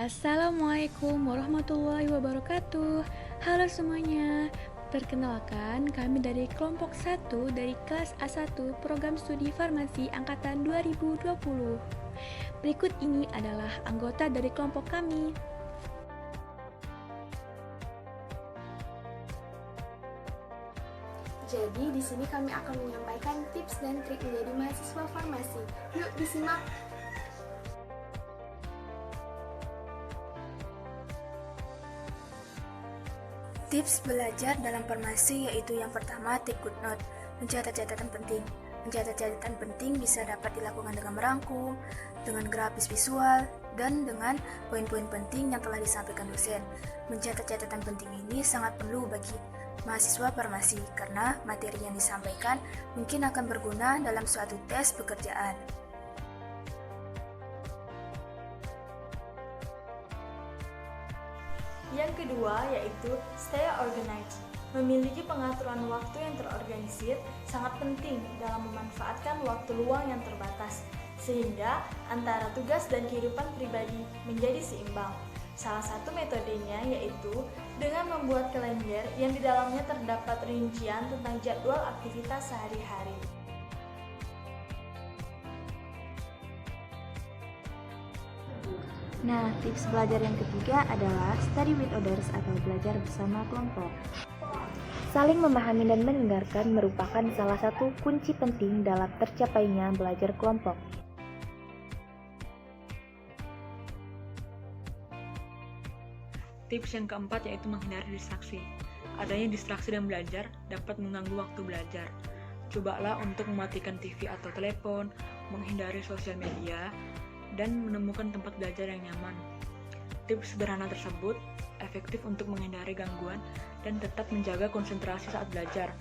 Assalamualaikum warahmatullahi wabarakatuh. Halo semuanya. Perkenalkan, kami dari kelompok 1 dari kelas A1 Program Studi Farmasi angkatan 2020. Berikut ini adalah anggota dari kelompok kami. Jadi di sini kami akan menyampaikan tips dan trik menjadi mahasiswa farmasi. Yuk disimak. Tips belajar dalam farmasi yaitu yang pertama, take good note, mencatat catatan penting. Mencatat catatan penting bisa dapat dilakukan dengan merangkum, dengan grafis visual, dan dengan poin-poin penting yang telah disampaikan dosen. Mencatat catatan penting ini sangat perlu bagi mahasiswa farmasi karena materi yang disampaikan mungkin akan berguna dalam suatu tes pekerjaan. Yang kedua yaitu stay organized. Memiliki pengaturan waktu yang terorganisir sangat penting dalam memanfaatkan waktu luang yang terbatas, sehingga antara tugas dan kehidupan pribadi menjadi seimbang. Salah satu metodenya yaitu dengan membuat kalender yang di dalamnya terdapat rincian tentang jadwal aktivitas sehari-hari. Nah, tips belajar yang ketiga adalah study with others atau belajar bersama kelompok. Saling memahami dan mendengarkan merupakan salah satu kunci penting dalam tercapainya belajar kelompok. Tips yang keempat yaitu menghindari distraksi. Adanya distraksi dan belajar dapat mengganggu waktu belajar. Cobalah untuk mematikan TV atau telepon, menghindari sosial media, dan menemukan tempat belajar yang nyaman. Tips sederhana tersebut efektif untuk menghindari gangguan dan tetap menjaga konsentrasi saat belajar.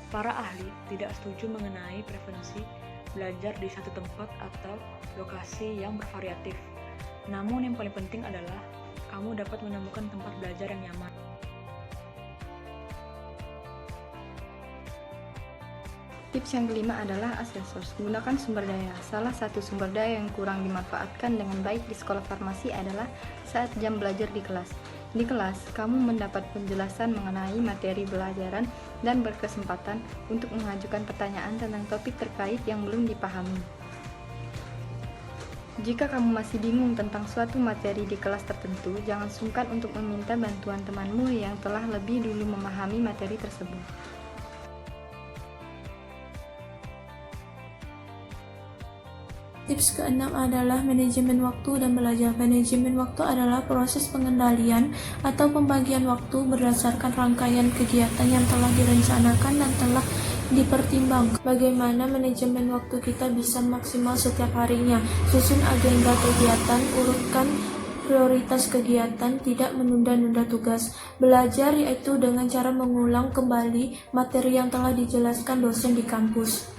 Para ahli tidak setuju mengenai preferensi belajar di satu tempat atau lokasi yang bervariatif. Namun yang paling penting adalah kamu dapat menemukan tempat belajar yang nyaman. Tips yang kelima adalah asesors. Gunakan sumber daya. Salah satu sumber daya yang kurang dimanfaatkan dengan baik di sekolah farmasi adalah saat jam belajar di kelas. Di kelas, kamu mendapat penjelasan mengenai materi pelajaran dan berkesempatan untuk mengajukan pertanyaan tentang topik terkait yang belum dipahami. Jika kamu masih bingung tentang suatu materi di kelas tertentu, jangan sungkan untuk meminta bantuan temanmu yang telah lebih dulu memahami materi tersebut. Tips keenam adalah manajemen waktu dan belajar. Manajemen waktu adalah proses pengendalian atau pembagian waktu berdasarkan rangkaian kegiatan yang telah direncanakan dan telah dipertimbangkan. Bagaimana manajemen waktu kita bisa maksimal setiap harinya? Susun agenda kegiatan, urutkan prioritas kegiatan, tidak menunda-nunda tugas. Belajar yaitu dengan cara mengulang kembali materi yang telah dijelaskan dosen di kampus.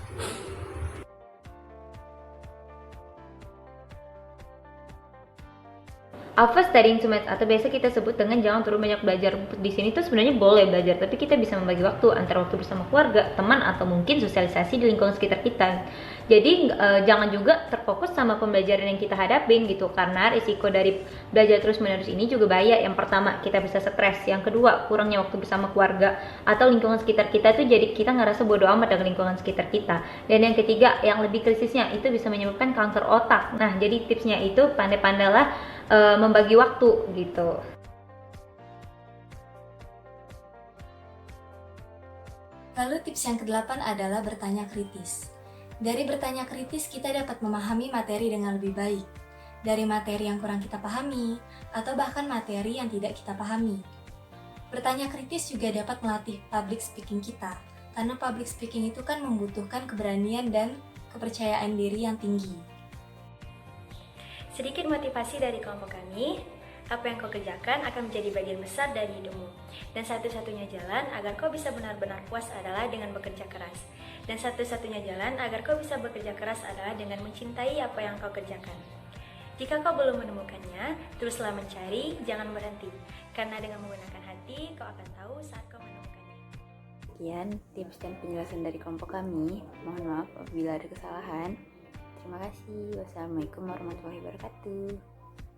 Avoid studying too much atau biasa kita sebut dengan jangan terlalu banyak belajar. Di sini tuh sebenarnya boleh belajar, tapi kita bisa membagi waktu antara waktu bersama keluarga, teman, atau mungkin sosialisasi di lingkungan sekitar kita. Jadi jangan juga terfokus sama pembelajaran yang kita hadapin gitu, karena risiko dari belajar terus-menerus ini juga bahaya. Yang pertama, kita bisa stres. Yang kedua, kurangnya waktu bersama keluarga atau lingkungan sekitar kita tuh jadi kita ngerasa bodo amat dengan lingkungan sekitar kita. Dan yang ketiga, yang lebih krisisnya itu bisa menyebabkan kanker otak. Nah, jadi tipsnya itu pandai-pandailah membagi waktu gitu. Lalu tips yang kedelapan adalah bertanya kritis. Dari bertanya kritis kita dapat memahami materi dengan lebih baik. Dari materi yang kurang kita pahami, atau bahkan materi yang tidak kita pahami. Bertanya kritis juga dapat melatih public speaking kita, karena public speaking itu kan membutuhkan keberanian dan kepercayaan diri yang tinggi. Sedikit motivasi dari kelompok kami, apa yang kau kerjakan akan menjadi bagian besar dari hidupmu. Dan satu-satunya jalan agar kau bisa benar-benar puas adalah dengan bekerja keras. Dan satu-satunya jalan agar kau bisa bekerja keras adalah dengan mencintai apa yang kau kerjakan. Jika kau belum menemukannya, teruslah mencari, jangan berhenti. Karena dengan menggunakan hati, kau akan tahu saat kau menemukannya. Sekian tips dan penjelasan dari kelompok kami. Mohon maaf apabila ada kesalahan. Terima kasih. Wassalamualaikum warahmatullahi wabarakatuh.